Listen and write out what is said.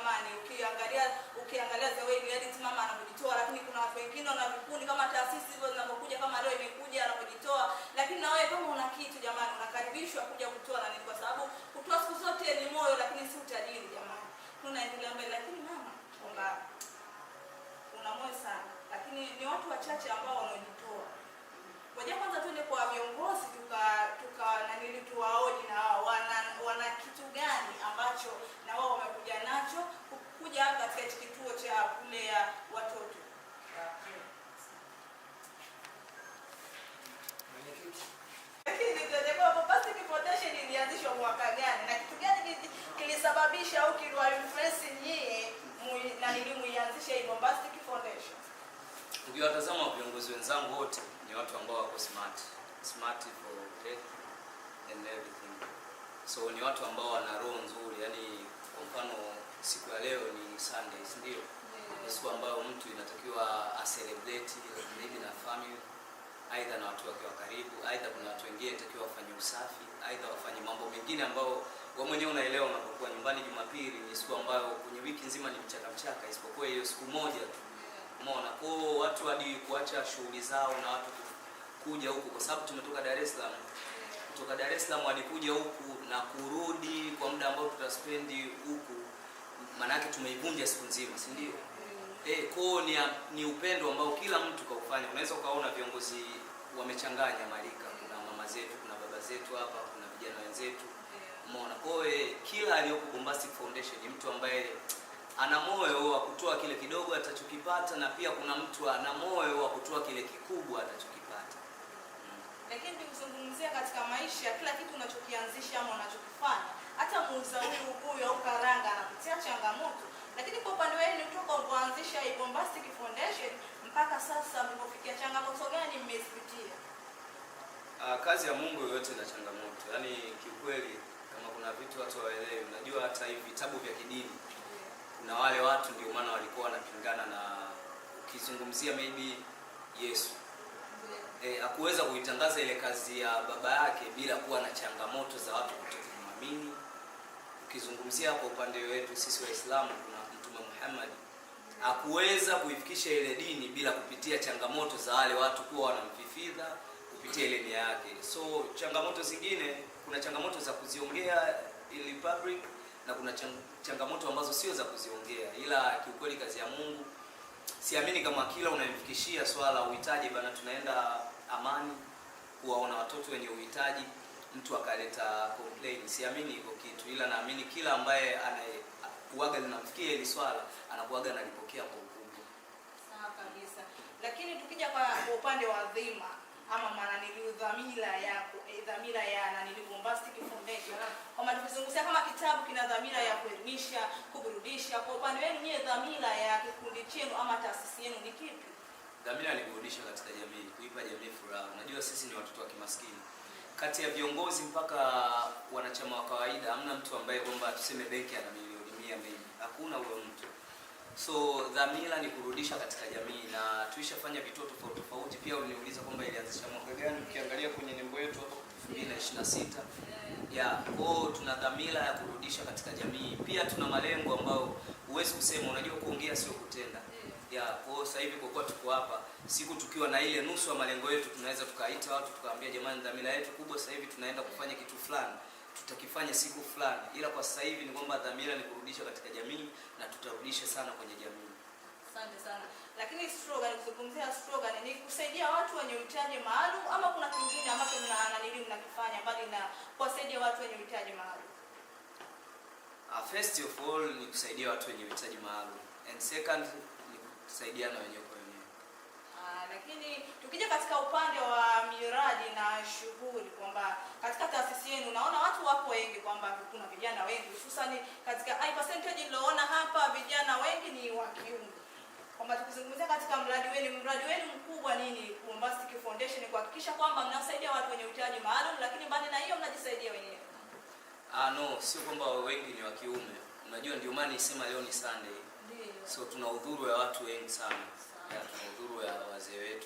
jamani, ukiangalia the way reality mama anapojitoa, lakini kuna watu wengine wana vikundi kama taasisi hizo zinapokuja, kama leo imekuja anapojitoa. Lakini na wewe kama una kitu jamani, unakaribishwa kuja kutoa, na ni kwa sababu kutoa siku zote ni moyo, lakini si utajiri jamani. Tunaendelea mbele, lakini mama una moyo sana, lakini ni watu wachache ambao wanajitoa. Ngoja kwanza tuende kwa viongozi tuwaoji na wao wana kitu gani ambacho na wao wamekuja nacho kuja hapa katika kituo cha kulea watoto. Lakini ndio Bombastic Foundation ilianzishwa mwaka gani na kitu gani kilisababisha au kiliwainfluence nyie na muianzishe hii Bombastic Foundation? Ukiwatazama viongozi wenzangu wote ni watu ambao wako smart for death and everything. So ni watu ambao wana roho nzuri, yani kwa mfano siku ya leo ni Sunday, ndio? Ni siku ambayo mtu inatakiwa celebrate maybe na family, aidha na watu wake wa karibu, aidha kuna watu wengine inatakiwa wafanye usafi, aidha wafanye mambo mengine ambao wewe mwenyewe unaelewa unapokuwa nyumbani. Jumapili ni siku ambayo kwenye wiki nzima ni mchaka, isipokuwa hiyo siku moja tu. Umeona, kwa watu hadi kuacha shughuli zao na watu kuja huku, kwa sababu tumetoka Dar es Salaam. Kutoka Dar es Salaam hadi kuja huku na kurudi kwa muda ambao tutaspendi huku, maana yake tumeivunja siku nzima, si ndio? Kwa ni upendo ambao kila mtu kaufanya. Unaweza ukaona viongozi wamechanganya marika, kuna mama zetu, kuna baba zetu hapa, kuna vijana wenzetu. Umeona, kwa kila aliyopo Bombastic Foundation ni mtu ambaye ana moyo wa kutoa kile kidogo atachokipata, na pia kuna mtu ana moyo wa kutoa kile kikubwa atachokipata. Lakini tukizungumzia katika maisha, kila kitu unachokianzisha ama unachokifanya, hata muuza huyu au karanga anapitia changamoto. Lakini kwa upande wenu kutoka kuanzisha hii Bombastic Foundation mpaka sasa mlipofikia, changamoto gani mmezipitia? Kazi ya Mungu yote ina changamoto. Yaani kiukweli kama kuna vitu watu waelewe, unajua hata hivi vitabu vya kidini kuna wale watu ndio maana walikuwa wanapingana na ukizungumzia maybe Yesu. Hakuweza kuitangaza ile kazi ya baba yake bila kuwa na changamoto za watu kutokumwamini. Ukizungumzia kwa upande wetu sisi Waislamu, kuna Mtume Muhammad hakuweza kuifikisha ile dini bila kupitia changamoto za wale watu kuwa wanamfifidha kupitia ile nia yake. So changamoto zingine, kuna changamoto za kuziongea ili public, na kuna changamoto ambazo sio za kuziongea, ila kiukweli kazi ya Mungu siamini kama kila unamfikishia swala uhitaji bana, tunaenda Amani kuwaona watoto wenye uhitaji mtu akaleta complaint, siamini hiko kitu, ila naamini kila ambaye anakuaga linamfikia ile swala anakuaga analipokea kwa ukubwa. Sawa kabisa. Lakini tukija kwa upande wa dhima ama maana dhamira ya Bombastic Foundation, kama tukizungumzia kama kitabu kina dhamira ya kuelimisha, kuburudisha, kwa upande wenu nyie dhamira ya kikundi chenu ama taasisi yenu ni kipi? Dhamira ni kurudisha katika jamii, kuipa jamii furaha. Unajua sisi ni watoto wa kimaskini. Kati ya viongozi mpaka wanachama wa kawaida hamna mtu ambaye kwamba tuseme benki ana milioni 100 maybe. Hakuna huyo mtu. So dhamira ni kurudisha katika jamii, na tuishafanya vituo tofauti. Pia uliniuliza kwamba ilianzisha mwaka gani. Ukiangalia kwenye nembo yetu hapo 2026. Kwa tuna dhamira ya kurudisha katika jamii. Pia tuna malengo ambayo huwezi kusema, unajua kuongea sio kutenda. Kwa sasa hivi kwa kuwa tuko hapa, siku tukiwa na ile nusu ya malengo yetu, tunaweza tukaita watu tukaambia jamani, dhamira yetu kubwa sasa hivi tunaenda kufanya kitu fulani, tutakifanya siku fulani. Ila kwa sasa hivi ni kwamba dhamira ni kurudisha katika jamii, na tutarudisha sana kwenye jamii. Asante sana. Lakini slogan, kuzungumzia slogan ni kusaidia watu wenye uhitaji maalum, ama kuna kingine ambacho mnakifanya bali na kuwasaidia watu wenye uhitaji maalum? First of all ni kusaidia watu wenye uhitaji maalum, and second ni kusaidiana wenyewe kwa wenyewe. Lakini tukija katika upande wa miradi na shughuli, kwamba katika taasisi yenu naona watu wapo wengi, kwamba kuna vijana wengi, hususan katika high percentage niliona hapa vijana wengi ni wa kiume. Kwamba tukizungumzia katika mradi wenu mkubwa nini Bombastic Foundation, kuhakikisha kwamba mnasaidia watu wenye uhitaji maalum, lakini mbali na hiyo mnajisaidia wenyewe? No, sio kwamba wengi ni wa kiume. Unajua ndio maana nisema leo ni Sunday. Ndio. So tuna udhuru ya watu wengi sana. Tuna udhuru ya wazee wetu.